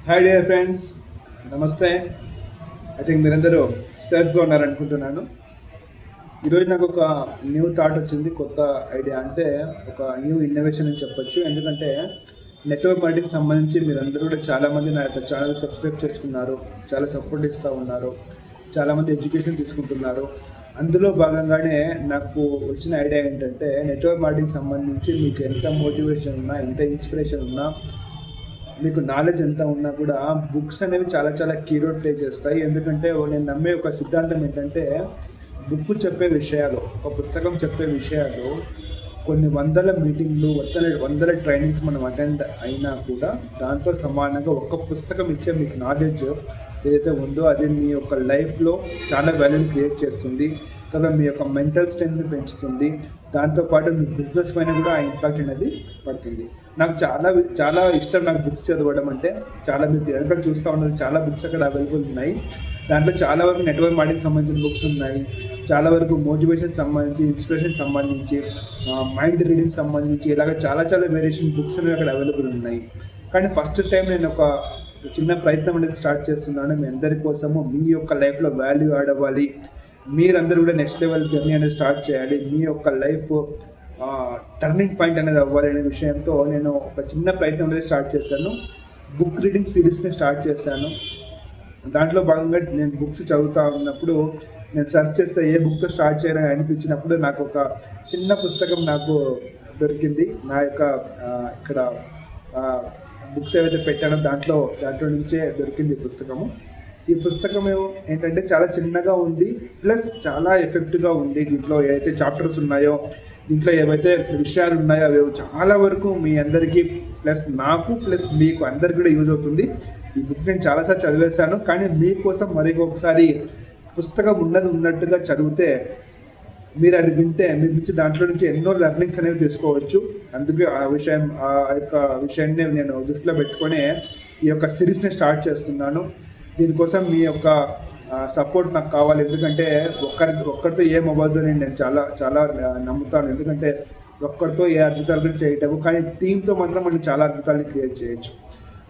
Hi dear friends, నమస్తే. I think మీరందరూ సేఫ్గా ఉన్నారనుకుంటున్నాను. ఈరోజు నాకు ఒక న్యూ థాట్ వచ్చింది, కొత్త ఐడియా. అంటే ఒక న్యూ ఇన్నోవేషన్ అని చెప్పొచ్చు. ఎందుకంటే నెట్వర్క్ మార్కెటింగ్కి సంబంధించి మీరందరూ కూడా చాలామంది నా యొక్క ఛానల్ సబ్స్క్రైబ్ చేసుకున్నారు, చాలా సపోర్ట్ ఇస్తూ ఉన్నారు, చాలామంది ఎడ్యుకేషన్ తీసుకుంటున్నారు. అందులో భాగంగానే నాకు వచ్చిన ఐడియా ఏంటంటే, నెట్వర్క్ మార్కెటింగ్కి సంబంధించి మీకు ఎంత మోటివేషన్ ఉన్నా, ఎంత ఇన్స్పిరేషన్ ఉన్నా, మీకు నాలెడ్జ్ ఎంత ఉన్నా కూడా బుక్స్ అనేవి చాలా చాలా కీ రోల్ ప్లే చేస్తాయి. ఎందుకంటే నేను నమ్మే ఒక సిద్ధాంతం ఏంటంటే, బుక్ చెప్పే విషయాలు, ఒక పుస్తకం చెప్పే విషయాలు, కొన్ని వందల మీటింగ్లు, వందల ట్రైనింగ్స్ మనం అటెండ్ అయినా కూడా దాంతో సమానంగా ఒక్క పుస్తకం ఇచ్చే మీకు నాలెడ్జ్ ఏదైతే ఉందో అది మీ యొక్క లైఫ్లో చాలా వాల్యూని క్రియేట్ చేస్తుంది. తర్వాత మీ యొక్క మెంటల్ స్ట్రెంగ్త్ని పెంచుతుంది. దాంతోపాటు మీ బిజినెస్ పైన కూడా ఆ ఇంపాక్ట్ అనేది పడుతుంది. నాకు చాలా చాలా ఇష్టం నాకు బుక్స్ చదవడం అంటే. చాలా మీరు ఎక్కడ చూస్తూ ఉన్నారు, చాలా బుక్స్ అక్కడ అవైలబుల్ ఉన్నాయి. దాంట్లో చాలా వరకు నెట్వర్క్ మార్కెటింగ్ సంబంధించిన బుక్స్ ఉన్నాయి, చాలా వరకు మోటివేషన్ సంబంధించి, ఇన్స్పిరేషన్ సంబంధించి, మైండ్ రీడింగ్ సంబంధించి, ఇలాగ చాలా చాలా వేరియేషన్ బుక్స్ అనేవి అక్కడ అవైలబుల్ ఉన్నాయి. కానీ ఫస్ట్ టైం నేను ఒక చిన్న ప్రయత్నం అనేది స్టార్ట్ చేస్తున్నాను. మీ అందరి కోసము మీ యొక్క లైఫ్లో వాల్యూ యాడ్ అవ్వాలి, మీరందరూ కూడా నెక్స్ట్ లెవెల్ జర్నీ అనేది స్టార్ట్ చేయాలి, మీ యొక్క లైఫ్ టర్నింగ్ పాయింట్ అనేది అవ్వాలి అనే విషయంతో నేను ఒక చిన్న ప్రయత్నం అనేది స్టార్ట్ చేశాను. బుక్ రీడింగ్ సిరీస్ని స్టార్ట్ చేశాను. దాంట్లో భాగంగా నేను బుక్స్ చదువుతూ ఉన్నప్పుడు నేను సెర్చ్ చేస్తే ఏ బుక్తో స్టార్ట్ చేయాలని అనిపించినప్పుడు నాకు ఒక చిన్న పుస్తకం నాకు దొరికింది. నా యొక్క ఇక్కడ బుక్స్ ఏవైతే పెట్టానో దాంట్లో నుంచే దొరికింది ఈ పుస్తకము. ఈ పుస్తకం ఏంటంటే చాలా చిన్నగా ఉంది, ప్లస్ చాలా ఎఫెక్టివ్గా ఉంది. దీంట్లో ఏవైతే చాప్టర్స్ ఉన్నాయో, దీంట్లో ఏవైతే విషయాలు ఉన్నాయో అవి చాలా వరకు మీ అందరికీ, ప్లస్ నాకు, ప్లస్ మీకు అందరికి కూడా యూజ్ అవుతుంది. ఈ బుక్ నేను చాలాసార్లు చదివేశాను, కానీ మీకోసం మరొకసారి పుస్తకం ఉన్నట్టుగా చదివితే, మీరు అది వింటే మీ నుంచి దాంట్లో నుంచి ఎన్నో లెర్నింగ్స్ అనేవి తీసుకోవచ్చు. అందుకే ఆ యొక్క విషయాన్ని నేను దృష్టిలో పెట్టుకొని ఈ యొక్క సిరీస్ని స్టార్ట్ చేస్తున్నాను. దీనికోసం మీ యొక్క సపోర్ట్ నాకు కావాలి. ఎందుకంటే ఒక్కరితో ఏం అవ్వద్దు అని నేను చాలా చాలా నమ్ముతాను. ఎందుకంటే ఒక్కరితో ఏ అద్భుతాలు కూడా చేయటము, కానీ టీంతో మాత్రం మనం చాలా అద్భుతాలను క్రియేట్ చేయొచ్చు.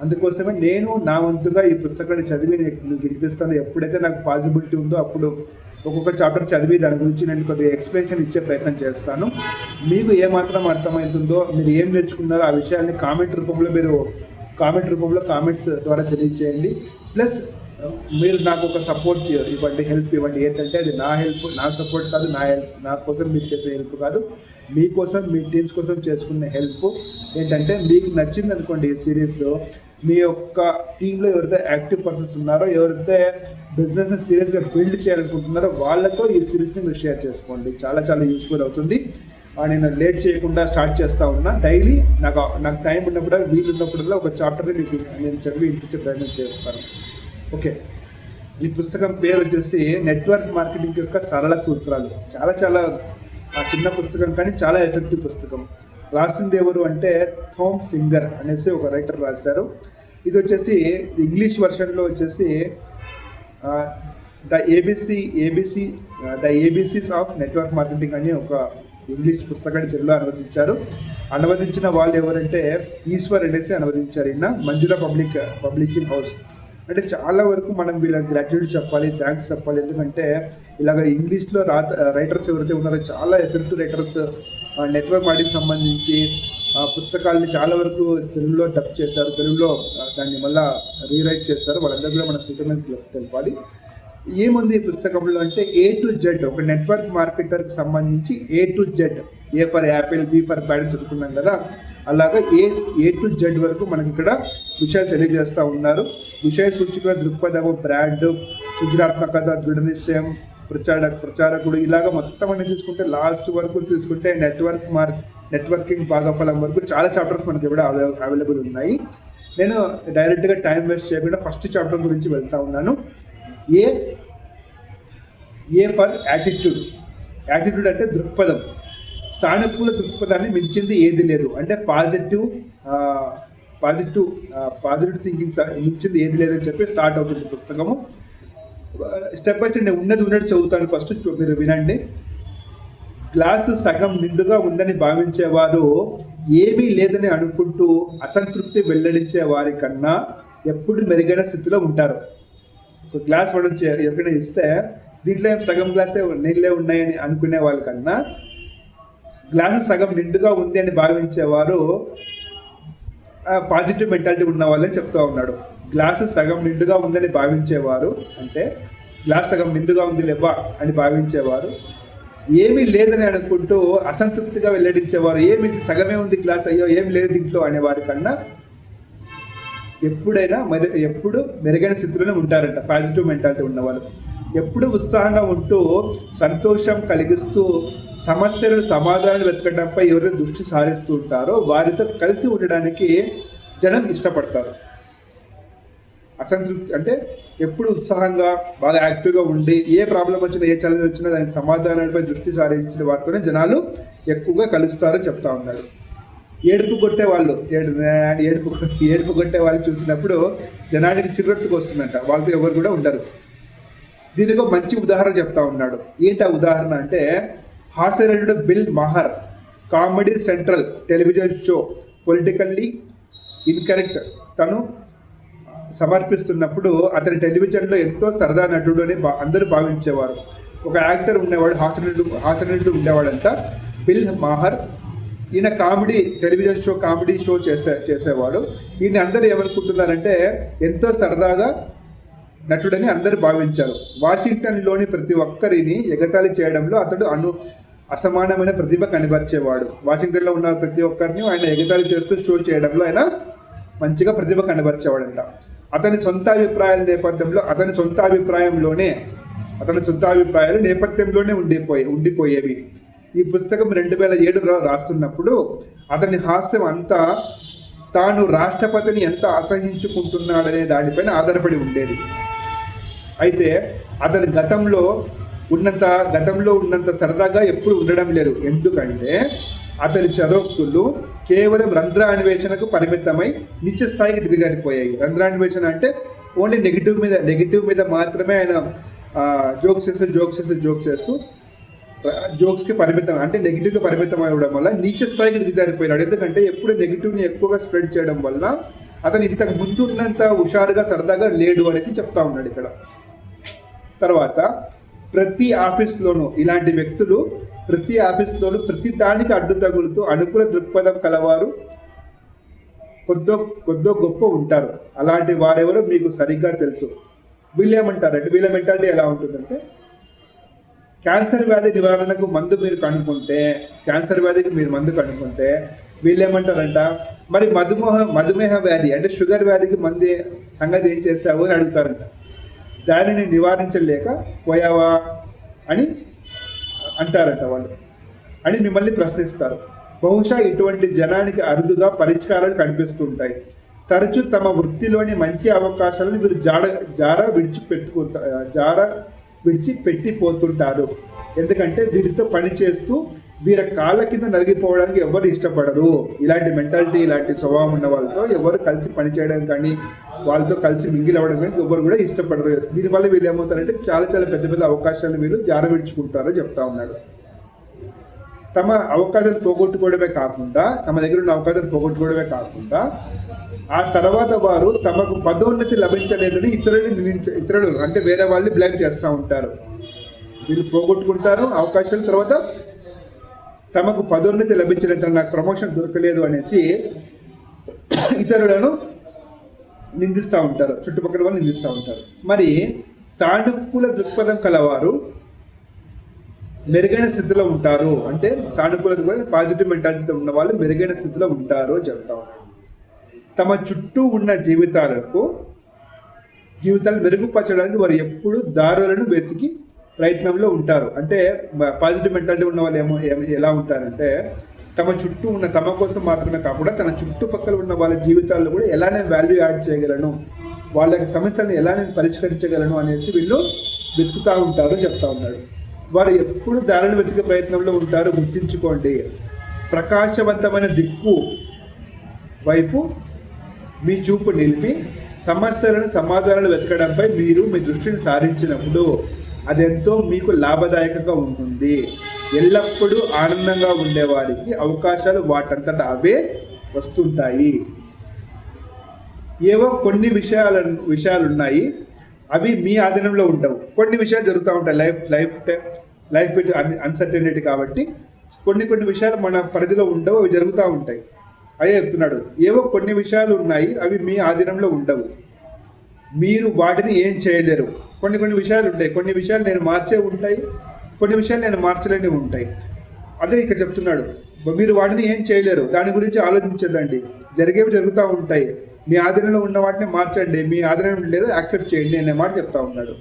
అందుకోసమే నేను నా వంతుగా ఈ పుస్తకాన్ని చదివి మీకు వినిపిస్తాను. ఎప్పుడైతే నాకు పాసిబిలిటీ ఉందో అప్పుడు ఒక్కొక్క చాప్టర్ చదివి దాని గురించి నేను కొద్దిగా ఎక్స్ప్లెనేషన్ ఇచ్చే ప్రయత్నం చేస్తాను. మీకు ఏమాత్రం అర్థమవుతుందో, మీరు ఏం నేర్చుకున్నారో ఆ విషయాన్ని కామెంట్స్ రూపంలో కామెంట్స్ ద్వారా తెలియజేయండి. ప్లస్ మీరు నాకు ఒక సపోర్ట్ ఇవ్వండి, హెల్ప్ ఇవ్వండి. ఏంటంటే అది నా హెల్ప్, నా సపోర్ట్ కాదు, నా హెల్ప్, నా కోసం మీరు చేసే హెల్ప్ కాదు, మీకోసం, మీ టీమ్స్ కోసం చేసుకునే హెల్ప్. ఏంటంటే మీకు నచ్చింది అనుకోండి ఈ సిరీస్, మీ యొక్క టీంలో ఎవరైతే యాక్టివ్ పర్సన్స్ ఉన్నారో, ఎవరైతే బిజినెస్ని సీరియస్గా బిల్డ్ చేయాలనుకుంటున్నారో వాళ్ళతో ఈ సిరీస్ని మీరు షేర్ చేసుకోండి. చాలా చాలా యూస్ఫుల్ అవుతుంది. నేను లేట్ చేయకుండా స్టార్ట్ చేస్తూ ఉన్నా. డైలీ నాకు టైం ఉన్నప్పుడు, వీలు ఉన్నప్పుడల్లా ఒక చాప్టర్ని మీకు నేను చదివి వినిపించే ప్రయత్నం చేస్తాను. ఓకే, ఈ పుస్తకం పేరు వచ్చేసి నెట్వర్క్ మార్కెటింగ్ యొక్క సరళ సూత్రాలు. చాలా చాలా చిన్న పుస్తకం, కానీ చాలా ఎఫెక్టివ్ పుస్తకం. రాసింది ఎవరు అంటే థామ్ సింగర్ అనేసి ఒక రైటర్ రాశారు. ఇది వచ్చేసి ఇంగ్లీష్ వర్షన్లో వచ్చేసి ద ఏబిసిస్ ఆఫ్ నెట్వర్క్ మార్కెటింగ్ అని ఒక ఇంగ్లీష్ పుస్తకాన్ని తెలుగులో అనువదించిన వాళ్ళు ఎవరంటే ఈశ్వర్ అనేసి అనువదించారు. ఈయన మంజుల పబ్లిషింగ్ హౌస్. అంటే చాలా వరకు మనం వీళ్ళకి గ్రాట్యుటీ చెప్పాలి, థ్యాంక్స్ చెప్పాలి. ఎందుకంటే ఇలాగ ఇంగ్లీష్లో రైటర్స్ ఎవరైతే ఉన్నారో, చాలా ఎఫెక్టివ్ రైటర్స్ నెట్వర్క్ మార్కెటింగ్ సంబంధించి పుస్తకాలని చాలా వరకు తెలుగులో డబ్ చేశారు, తెలుగులో దాన్ని మళ్ళీ రీరైట్ చేశారు. వాళ్ళందరూ కూడా మన కృతజ్ఞతలు తెలపాలి. ఏముంది ఈ పుస్తకంలో అంటే A to Z, ఒక నెట్వర్క్ మార్కెటర్కి సంబంధించి A to Z, A for apple, B for bad చదువుకున్నాం కదా, అలాగా ఏ టు జెడ్ వరకు మనకి ఇక్కడ విషయాలు తెలియజేస్తూ ఉన్నారు. విషయ సూచిక, దృక్పథము, బ్రాండ్, సృజనాత్మకత, దృఢ నిశ్చయం, ప్రచారకుడు, ఇలాగ మొత్తం అన్ని తీసుకుంటే లాస్ట్ వరకు తీసుకుంటే నెట్వర్కింగ్ భాగఫలం వరకు చాలా చాప్టర్స్ మనకి కూడా అవైలబుల్ ఉన్నాయి. నేను డైరెక్ట్గా టైం వేస్ట్ చేయకుండా ఫస్ట్ చాప్టర్ గురించి వెళ్తూ ఉన్నాను. A for attitude. యాటిట్యూడ్ అంటే దృక్పథం. సానుకూల దృక్పథాన్ని మించింది ఏది లేదు. అంటే పాజిటివ్ థింకింగ్ మించింది ఏది లేదని చెప్పి స్టార్ట్ అవుతుంది పుస్తకము. స్టెప్ బై స్టెప్ నేను ఉన్నట్టు చదువుతాను. ఫస్ట్ మీరు వినండి. గ్లాసు సగం నిండుగా ఉందని భావించేవారు ఏమీ లేదని అనుకుంటూ అసంతృప్తి వెల్లడించే వారి కన్నా ఎప్పుడు మెరుగైన స్థితిలో ఉంటారు. ఒక గ్లాస్ మనం ఎప్పుడైనా ఇస్తే దీంట్లో సగం గ్లాసే నీళ్ళే ఉన్నాయని అనుకునే వాళ్ళకన్నా గ్లాసు సగం నిండుగా ఉంది అని భావించేవారు పాజిటివ్ మెంటాలిటీ ఉన్న వాళ్ళని చెప్తూ ఉన్నాడు. గ్లాసు సగం నిండుగా ఉందని భావించేవారు, అంటే గ్లాస్ సగం నిండుగా ఉంది లేవా అని భావించేవారు, ఏమీ లేదని అనుకుంటూ అసంతృప్తిగా వెల్లడించేవారు, ఏమి సగమే ఉంది గ్లాస్, అయ్యో ఏమి లేదు దీంట్లో అనేవారి కన్నా ఎప్పుడు మెరుగైన స్థితిలోనే ఉంటారంట పాజిటివ్ మెంటాలిటీ ఉన్నవాళ్ళు. ఎప్పుడు ఉత్సాహంగా ఉంటూ సంతోషం కలిగిస్తూ సమస్యలను సమాధానం వెతకడంపై ఎవరైతే దృష్టి సారిస్తూ ఉంటారో వారితో కలిసి ఉండడానికి జనం ఇష్టపడతారు. అసంతృప్తి అంటే ఎప్పుడు ఉత్సాహంగా బాగా యాక్టివ్గా ఉండి ఏ ప్రాబ్లం వచ్చినా ఏ ఛాలెంజ్ వచ్చినా దానికి సమాధానాలపై దృష్టి సారించిన వారితోనే జనాలు ఎక్కువగా కలుస్తారని చెప్తా ఉన్నాడు. ఏడుపు కొట్టే వాళ్ళు చూసినప్పుడు జనానికి చిరెత్తుకు వస్తుందంట, వాళ్ళతో ఎవరు కూడా ఉండరు. దీనికి ఒక మంచి ఉదాహరణ చెప్తా ఉన్నాడు. ఏంటి ఆ ఉదాహరణ అంటే, హాస్యనటుడు Bill Maher comedy central television show politically incorrect తను సమర్పిస్తున్నప్పుడు అతని టెలివిజన్లో ఎంతో సరదా నటుడు అని అందరూ భావించేవారు. ఒక యాక్టర్ ఉండేవాడు, హాస్యనటుడు ఉండేవాడంట బిల్ మహర్. ఈయన కామెడీ షో చేసేవాడు. ఈయన అందరూ ఏమనుకుంటున్నారంటే ఎంతో సరదాగా నటుడని అందరూ భావించారు. వాషింగ్టన్లోని ప్రతి ఒక్కరిని ఎగతాళి చేయడంలో అతడు అసమానమైన ప్రతిభ కనబరిచేవాడు. వాషింగ్టన్లో ఉన్న ప్రతి ఒక్కరిని ఆయన ఎగతాళి చేస్తూ షో చేయడంలో ఆయన మంచిగా ప్రతిభ కనబరిచేవాడంట. అతని సొంత అభిప్రాయాలు నేపథ్యంలోనే ఉండిపోయేవి. ఈ పుస్తకం 2007లో రాస్తున్నప్పుడు అతని హాస్యం అంతా తాను రాష్ట్రపతిని ఎంత అసహించుకుంటున్నాడనే దానిపైన ఆధారపడి ఉండేది. అయితే అతని గతంలో ఉన్నంత సరదాగా ఎప్పుడు ఉండడం లేదు. ఎందుకంటే అతని చరోక్తులు కేవలం రంధ్రాన్వేషణకు పరిమితమై నిత్య స్థాయికి దిగజారిపోయాయి. రంధ్రాన్వేషణ అంటే ఓన్లీ నెగిటివ్ మీద మాత్రమే ఆయన జోక్స్ చేస్తూ జోక్స్కి పరిమితం, అంటే నెగిటివ్కి పరిమితం అవ్వడం వల్ల నీచ స్థాయికి దిగజారిపోయినాడు. ఎందుకంటే ఎప్పుడు నెగిటివ్ని ఎక్కువగా స్ప్రెడ్ చేయడం వల్ల అతను ఇంతకు ముందు ఉన్నంత హుషారుగా సరదాగా లేడు అనేసి చెప్తా ఉన్నాడు ఇక్కడ. తర్వాత ప్రతి ఆఫీస్లోనూ ఇలాంటి వ్యక్తులు ప్రతి దానికి అడ్డు తగులుతూ అనుకూల దృక్పథం కలవారు కొద్దో గొప్ప ఉంటారు. అలాంటి వారెవరో మీకు సరిగ్గా తెలుసు. వీళ్ళ మెంటాలిటీ ఎలా ఉంటుందంటే, క్యాన్సర్ వ్యాధి నివారణకు మందు మీరు కనుక్కుంటే, క్యాన్సర్ వ్యాధికి మీరు మందు కనుక్కుంటే వీళ్ళు ఏమంటారంట, మరి మధుమేహ వ్యాధి అంటే షుగర్ వ్యాధికి మందు సంగతి ఏం చేస్తావు అని అడుగుతారంట. దానిని నివారించలేక పోయావా అని అంటారంట వాళ్ళు, అని మిమ్మల్ని ప్రశ్నిస్తారు. బహుశా ఇటువంటి జనానికి అరుదుగా పరిష్కారాలు కనిపిస్తుంటాయి. తరచూ తమ వృత్తిలోని మంచి అవకాశాలను వీరు విడిచిపెట్టిపోతుంటారు. ఎందుకంటే వీరితో పని చేస్తూ వీరి కాళ్ళ కింద నలిగిపోవడానికి ఎవరు ఇష్టపడరు. ఇలాంటి మెంటాలిటీ, ఇలాంటి స్వభావం ఉన్న వాళ్ళతో ఎవరు కలిసి పని చేయడం కానీ వాళ్ళతో కలిసి మింగిల్ అవ్వడం కానీ ఎవరు కూడా ఇష్టపడరు. దీనివల్ల వీళ్ళు ఏమవుతారంటే చాలా పెద్ద అవకాశాలు వీళ్ళు విడుచుకుంటారో చెప్తా ఉన్నాడు. తమ అవకాశాలు పోగొట్టుకోవడమే కాకుండా ఆ తర్వాత వారు తమకు పదోన్నతి లభించలేదని ఇతరులు అంటే వేరే వాళ్ళని బ్లేమ్ చేస్తూ ఉంటారు. వీళ్ళు పోగొట్టుకుంటారు అవకాశాలు, తర్వాత తమకు పదోన్నతి లభించలేదు, నాకు ప్రమోషన్ దొరకలేదు అనేసి ఇతరులను నిందిస్తూ ఉంటారు, చుట్టుపక్కల వాళ్ళు నిందిస్తూ ఉంటారు. మరి సానుకూల దృక్పథం కలవారు మెరుగైన స్థితిలో ఉంటారు. అంటే సానుకూల పాజిటివ్ మెంటాలిటీతో ఉన్న వాళ్ళు మెరుగైన స్థితిలో ఉంటారు చెప్తా ఉన్నారు. తమ చుట్టూ ఉన్న జీవితాలు మెరుగుపరచడానికి వారు ఎప్పుడు దారులను వెతికి ప్రయత్నంలో ఉంటారు. అంటే పాజిటివ్ మెంటాలిటీ ఉన్న వాళ్ళు ఎలా ఉంటారంటే, తమ చుట్టూ ఉన్న తమ కోసం మాత్రమే కాకుండా తన చుట్టుపక్కల ఉన్న వాళ్ళ జీవితాల్లో కూడా ఎలా నేను వాల్యూ యాడ్ చేయగలను, వాళ్ళ సమస్యలను ఎలా నేను పరిష్కరించగలను అనేసి వీళ్ళు వెతుకుతూ ఉంటారు చెప్తా ఉన్నాడు. వారు ఎప్పుడు దారిని వెతికే ప్రయత్నంలో ఉంటారు. గుర్తించుకోండి, ప్రకాశవంతమైన దిక్కు వైపు మీ చూపు నిలిపి సమస్యలను సమాధానాలు వెతకడంపై మీరు మీ దృష్టిని సారించినప్పుడు అదెంతో మీకు లాభదాయకంగా ఉంటుంది. ఎల్లప్పుడూ ఆనందంగా ఉండేవారికి అవకాశాలు వాటంతటా అవే వస్తుంటాయి. ఏవో కొన్ని విషయాలు ఉన్నాయి, అవి మీ ఆధీనంలో ఉండవు. కొన్ని విషయాలు జరుగుతూ ఉంటాయి, లైఫ్ విత్ అన్సర్టెనిటీ కాబట్టి కొన్ని విషయాలు మన పరిధిలో ఉండవు, అవి జరుగుతూ ఉంటాయి. అదే చెప్తున్నాడు, ఏవో కొన్ని విషయాలు ఉన్నాయి, అవి మీ ఆధీనంలో ఉండవు, మీరు వాటిని ఏం చేయలేరు. కొన్ని విషయాలు ఉంటాయి, కొన్ని విషయాలు నేను మార్చే ఉంటాయి, కొన్ని విషయాలు నేను మార్చలేనివి ఉంటాయి. అదే ఇక్కడ చెప్తున్నాడు, మీరు వాటిని ఏం చేయలేరు, దాని గురించి ఆలోచించదండి, జరిగేవి జరుగుతూ ఉంటాయి, మీ ఆధీనంలో ఉన్న వాటిని మార్చండి, మీ ఆధీనంలో లేదో యాక్సెప్ట్ చేయండి అనే మాట చెప్తా ఉన్నాడు.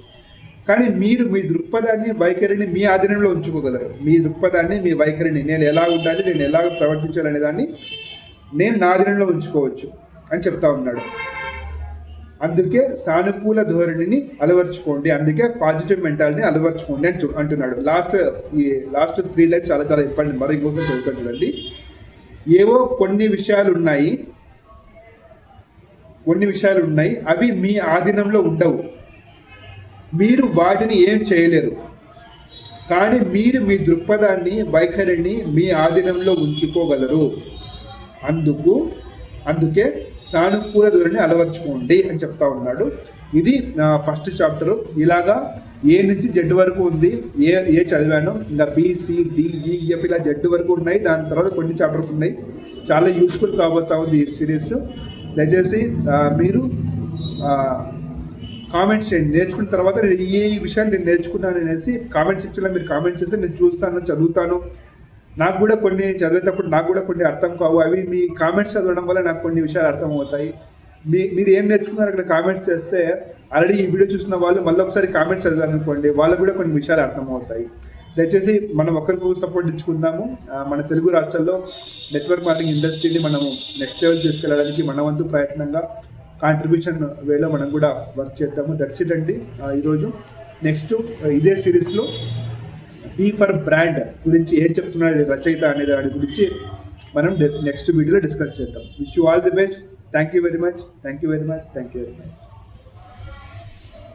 కానీ మీరు మీ దృక్పథాన్ని, వైఖరిని మీ ఆధీనంలో ఉంచుకోగలరు. మీ దృక్పథాన్ని, మీ వైఖరిని, నేను ఎలా ఉండాలి, నేను ఎలా ప్రవర్తించాలనే దాన్ని నేను నా ఆధీనంలో ఉంచుకోవచ్చు అని చెప్తా ఉన్నాడు. అందుకే సానుకూల ధోరణిని అలవర్చుకోండి, అందుకే పాజిటివ్ మెంటాలిటీని అలవర్చుకోండి అని అంటున్నాడు. లాస్ట్ 3 లైన్స్ చాలా చాలా ఇంపార్టెంట్. మరి ఇంకొక చదువుతాను చూడండి. ఏవో కొన్ని విషయాలు ఉన్నాయి, అవి మీ ఆధీనంలో ఉండవు, మీరు వాటిని ఏం చేయలేరు. కానీ మీరు మీ దృక్పథాన్ని, వైఖరిని మీ ఆధీనంలో ఉంచుకోగలరు. అందుకే సానుకూల ధోరణిని అలవర్చుకోండి అని చెప్తా ఉన్నాడు. ఇది ఫస్ట్ చాప్టరు. ఇలాగా ఏ నుంచి జెడ్ వరకు ఉంది, ఏ చదివాను, ఇంకా BCDEF ఇలా జెడ్ వరకు ఉన్నాయి. దాని తర్వాత కొన్ని చాప్టర్స్ ఉన్నాయి. చాలా యూస్ఫుల్ కాబోతా ఉంది ఈ సిరీస్. దయచేసి మీరు కామెంట్స్ చేయండి. నేర్చుకున్న తర్వాత నేను ఈ విషయాలు నేను నేర్చుకున్నాను అనేసి కామెంట్ సెక్షన్లో మీరు కామెంట్ చేస్తే నేను చూస్తాను, చదువుతాను. నాకు కూడా కొన్ని చదివేటప్పుడు నాకు కూడా కొన్ని అర్థం కావు, అవి మీ కామెంట్స్ చదవడం వల్ల నాకు కొన్ని విషయాలు అర్థమవుతాయి. మీరు ఏం నేర్చుకున్నారు అక్కడ కామెంట్స్ చేస్తే ఆల్రెడీ ఈ వీడియో చూసిన వాళ్ళు మళ్ళీ ఒకసారి కామెంట్స్ చదివారనుకోండి, వాళ్ళకు కూడా కొన్ని విషయాలు అర్థమవుతాయి. దయచేసి మనం ఒకరికొకరు సపోర్ట్ ఇచ్చుకుందాము. మన తెలుగు రాష్ట్రాల్లో నెట్వర్క్ మార్కెటింగ్ ఇండస్ట్రీని మనము నెక్స్ట్ లెవెల్ తీసుకెళ్ళడానికి మన వంతు ప్రయత్నంగా కాంట్రిబ్యూషన్ వేలో మనం కూడా వర్క్ చేద్దాము. దట్స్ ఇట్ అండి ఈరోజు. నెక్స్ట్ ఇదే సిరీస్లో బీ ఫర్ బ్రాండ్ గురించి ఏం చెప్తున్నాడు రచయిత అనే దాని గురించి మనం నెక్స్ట్ వీడియోలో డిస్కస్ చేద్దాం. Wish you all the best. Thank you very much.